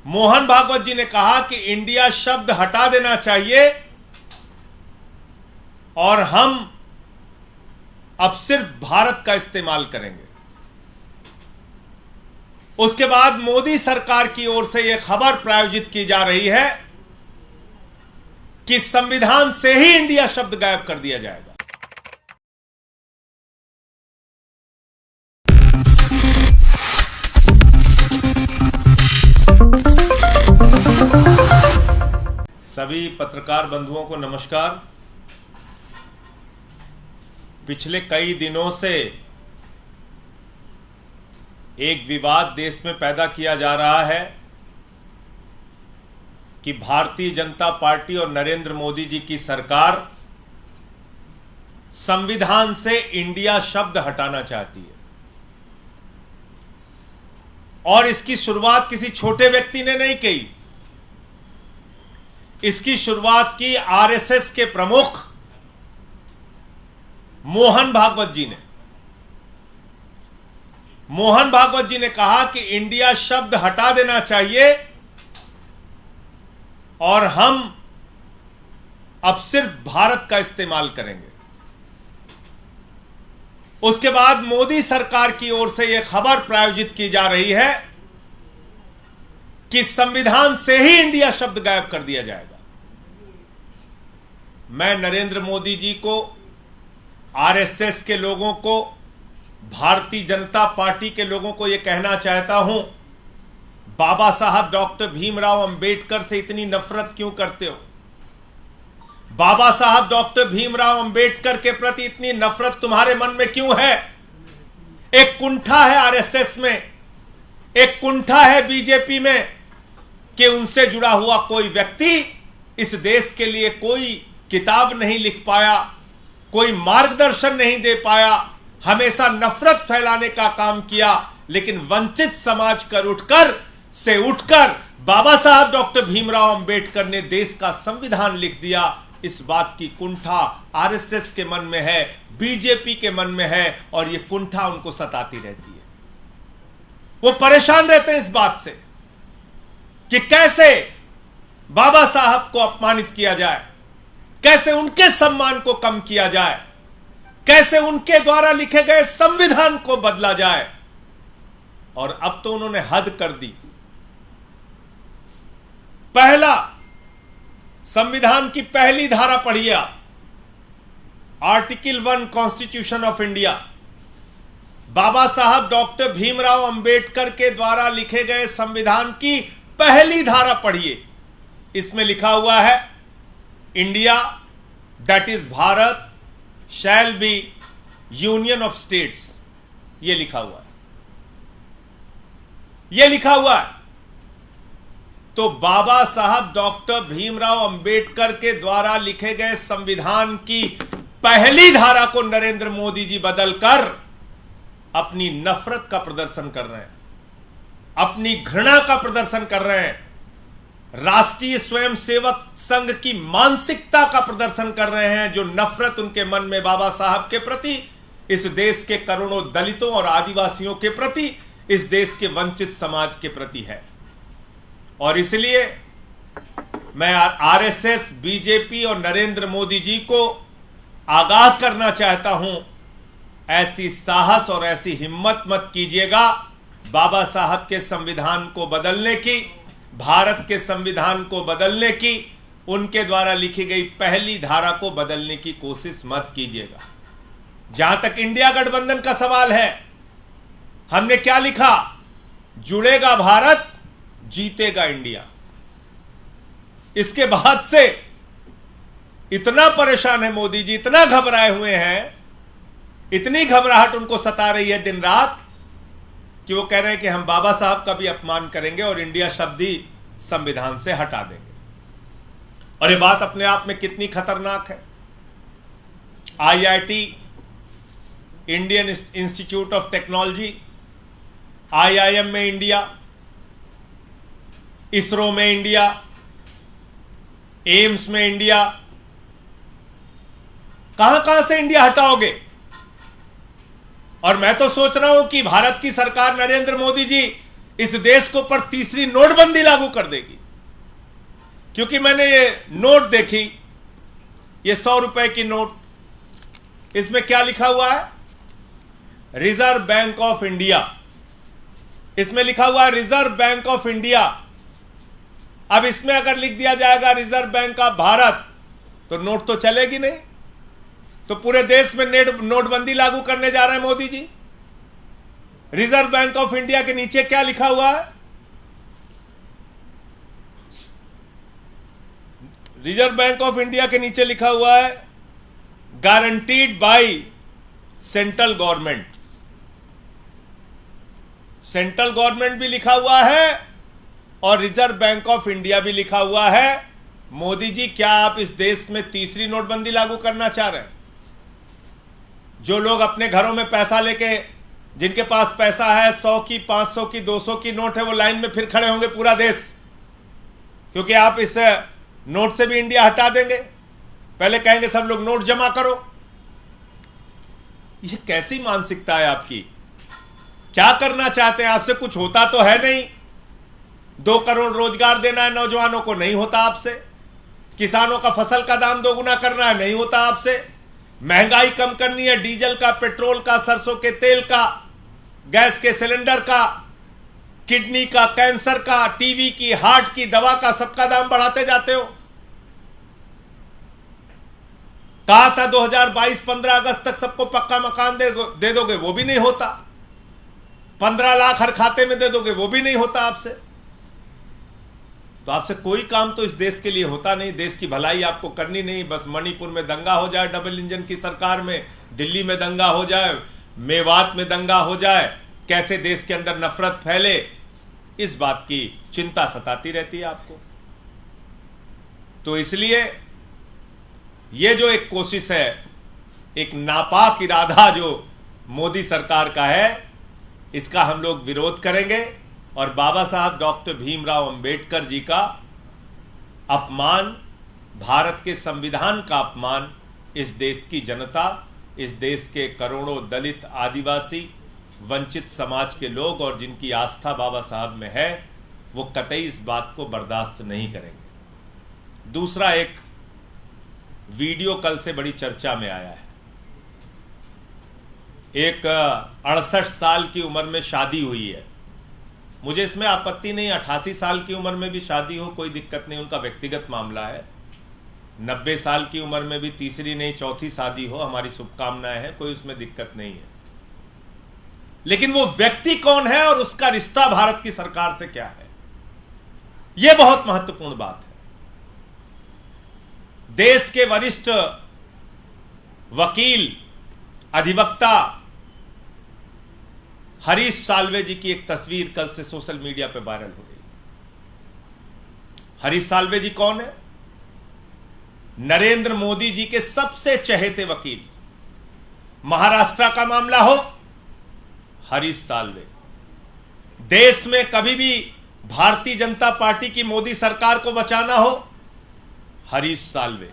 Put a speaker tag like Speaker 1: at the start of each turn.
Speaker 1: मोहन भागवत जी ने कहा कि इंडिया शब्द हटा देना चाहिए और हम अब सिर्फ भारत का इस्तेमाल करेंगे। उसके बाद मोदी सरकार की ओर से यह खबर प्रायोजित की जा रही है कि संविधान से ही इंडिया शब्द गायब कर दिया जाएगा। सभी पत्रकार बंधुओं को नमस्कार। पिछले कई दिनों से एक विवाद देश में पैदा किया जा रहा है कि भारतीय जनता पार्टी और नरेंद्र मोदी जी की सरकार संविधान से इंडिया शब्द हटाना चाहती है और इसकी शुरुआत किसी छोटे व्यक्ति ने नहीं की। इसकी शुरुआत की आरएसएस के प्रमुख मोहन भागवत जी ने। मोहन भागवत जी ने कहा कि इंडिया शब्द हटा देना चाहिए और हम अब सिर्फ भारत का इस्तेमाल करेंगे। उसके बाद मोदी सरकार की ओर से यह खबर प्रायोजित की जा रही है कि संविधान से ही इंडिया शब्द गायब कर दिया जाएगा। मैं नरेंद्र मोदी जी को, आरएसएस के लोगों को, भारतीय जनता पार्टी के लोगों को यह कहना चाहता हूं, बाबा साहब डॉक्टर भीमराव अंबेडकर से इतनी नफरत क्यों करते हो? बाबा साहब डॉक्टर भीमराव अंबेडकर के प्रति इतनी नफरत तुम्हारे मन में क्यों है? एक कुंठा है आरएसएस में, एक कुंठा है बीजेपी में कि उनसे जुड़ा हुआ कोई व्यक्ति इस देश के लिए कोई किताब नहीं लिख पाया, कोई मार्गदर्शन नहीं दे पाया, हमेशा नफरत फैलाने का काम किया। लेकिन वंचित समाज से उठकर बाबा साहब डॉक्टर भीमराव अंबेडकर ने देश का संविधान लिख दिया। इस बात की कुंठा आरएसएस के मन में है, बीजेपी के मन में है और यह कुंठा उनको सताती रहती है। वो परेशान रहते हैं इस बात से कि कैसे बाबा साहब को अपमानित किया जाए, कैसे उनके सम्मान को कम किया जाए, कैसे उनके द्वारा लिखे गए संविधान को बदला जाए। और अब तो उन्होंने हद कर दी। पहला, संविधान की पहली धारा पढ़िए, आर्टिकल 1 कॉन्स्टिट्यूशन ऑफ इंडिया। बाबा साहब डॉक्टर भीमराव अंबेडकर के द्वारा लिखे गए संविधान की पहली धारा पढ़िए। इसमें लिखा हुआ है, India that is Bharat shall be union of states. यह लिखा हुआ है, यह लिखा हुआ है। तो बाबा साहब डॉक्टर भीमराव अंबेडकर के द्वारा लिखे गए संविधान की पहली धारा को नरेंद्र मोदी जी बदलकर अपनी नफरत का प्रदर्शन कर रहे हैं, अपनी घृणा का प्रदर्शन कर रहे हैं, राष्ट्रीय स्वयंसेवक संघ की मानसिकता का प्रदर्शन कर रहे हैं, जो नफरत उनके मन में बाबा साहब के प्रति, इस देश के करोड़ों दलितों और आदिवासियों के प्रति, इस देश के वंचित समाज के प्रति है। और इसलिए मैं आरएसएस, बीजेपी और नरेंद्र मोदी जी को आगाह करना चाहता हूं, ऐसी साहस और ऐसी हिम्मत मत कीजिएगा बाबा साहब के संविधान को बदलने की, भारत के संविधान को बदलने की, उनके द्वारा लिखी गई पहली धारा को बदलने की कोशिश मत कीजिएगा। जहां तक इंडिया गठबंधन का सवाल है, हमने क्या लिखा? जुड़ेगा भारत, जीतेगा इंडिया। इसके बाद से इतना परेशान है मोदी जी, इतना घबराए हुए हैं, इतनी घबराहट उनको सता रही है दिन रात कि वो कह रहे हैं कि हम बाबा साहब का भी अपमान करेंगे और इंडिया शब्द ही संविधान से हटा देंगे। और ये बात अपने आप में कितनी खतरनाक है। IIT, Indian institute of technology, IIM में इंडिया, इसरो में इंडिया, एम्स में इंडिया, कहां कहां से इंडिया हटाओगे? और मैं तो सोच रहा हूं कि भारत की सरकार, नरेंद्र मोदी जी इस देश को पर तीसरी नोटबंदी लागू कर देगी। क्योंकि मैंने ये नोट देखी, ये 100 रुपए की नोट, इसमें क्या लिखा हुआ है? Reserve bank of India. इसमें लिखा हुआ है रिजर्व बैंक ऑफ इंडिया। अब इसमें अगर लिख दिया जाएगा रिजर्व बैंक ऑफ भारत, तो नोट तो चलेगी नहीं। तो पूरे देश में नोटबंदी लागू करने जा रहे हैं Modi ji. Reserve bank of India के नीचे क्या लिखा हुआ है? रिजर्व बैंक ऑफ इंडिया के नीचे लिखा हुआ है guaranteed by central government. Central government भी लिखा हुआ है और रिजर्व बैंक ऑफ इंडिया भी लिखा हुआ है। मोदी जी, क्या आप इस देश में तीसरी नोटबंदी लागू करना चाह रहे हैं? जो लोग अपने घरों में पैसा लेके, जिनके पास पैसा है 100 की, 500 की, 200 की नोट है, वो लाइन में फिर खड़े होंगे पूरा देश, क्योंकि आप इस नोट से भी इंडिया हटा देंगे। पहले कहेंगे सब लोग नोट जमा करो। ये कैसी मानसिकता है आपकी? क्या करना चाहते हैं? आपसे कुछ होता तो है नहीं। 2 करोड़ रोजगार देना है नौजवानों को, नहीं होता आपसे। किसानों का फसल का दाम दोगुना करना है, नहीं होता आपसे। महंगाई कम करनी है, डीजल का, पेट्रोल का, सरसों के तेल का, गैस के सिलेंडर का, किडनी का, कैंसर का, टीवी की, हार्ट की दवा का, सबका दाम बढ़ाते जाते हो। कहा था 2022 15 अगस्त तक सबको पक्का मकान दे दोगे, वो भी नहीं होता। 15 लाख हर खाते में दे दोगे, वो भी नहीं होता आपसे। तो आपसे कोई काम तो इस देश के लिए होता नहीं। देश की भलाई आपको करनी नहीं। बस मणिपुर में दंगा हो जाए डबल इंजन की सरकार में, दिल्ली में दंगा हो जाए, मेवात में दंगा हो जाए, कैसे देश के अंदर नफरत फैले, इस बात की चिंता सताती रहती है आपको। तो इसलिए ये जो एक कोशिश है, एक नापाक इरादा जो मोदी सरकार का है, इसका हम लोग विरोध करेंगे। और बाबा साहब डॉक्टर भीमराव अंबेडकर जी का अपमान, भारत के संविधान का अपमान, इस देश की जनता, इस देश के करोड़ों दलित, आदिवासी, वंचित समाज के लोग और जिनकी आस्था बाबा साहब में है, वो कतई इस बात को बर्दाश्त नहीं करेंगे। दूसरा, एक वीडियो कल से बड़ी चर्चा में आया है। एक 68 साल की उम्र में शादी हुई है। मुझे इसमें आपत्ति नहीं, 88 साल की उम्र में भी शादी हो, कोई दिक्कत नहीं, उनका व्यक्तिगत मामला है। 90 साल की उम्र में भी तीसरी नहीं चौथी शादी हो, हमारी शुभकामनाएं हैं, कोई उसमें दिक्कत नहीं है। लेकिन वो व्यक्ति कौन है और उसका रिश्ता भारत की सरकार से क्या है, यह बहुत महत्वपूर्ण बात है। देश के वरिष्ठ वकील, अधिवक्ता हरीश साल्वे जी की एक तस्वीर कल से सोशल मीडिया पर वायरल हो गई। हरीश साल्वे जी कौन है? नरेंद्र मोदी जी के सबसे चहेते वकील। महाराष्ट्र का मामला हो, हरीश साल्वे। देश में कभी भी भारतीय जनता पार्टी की मोदी सरकार को बचाना हो, हरीश साल्वे।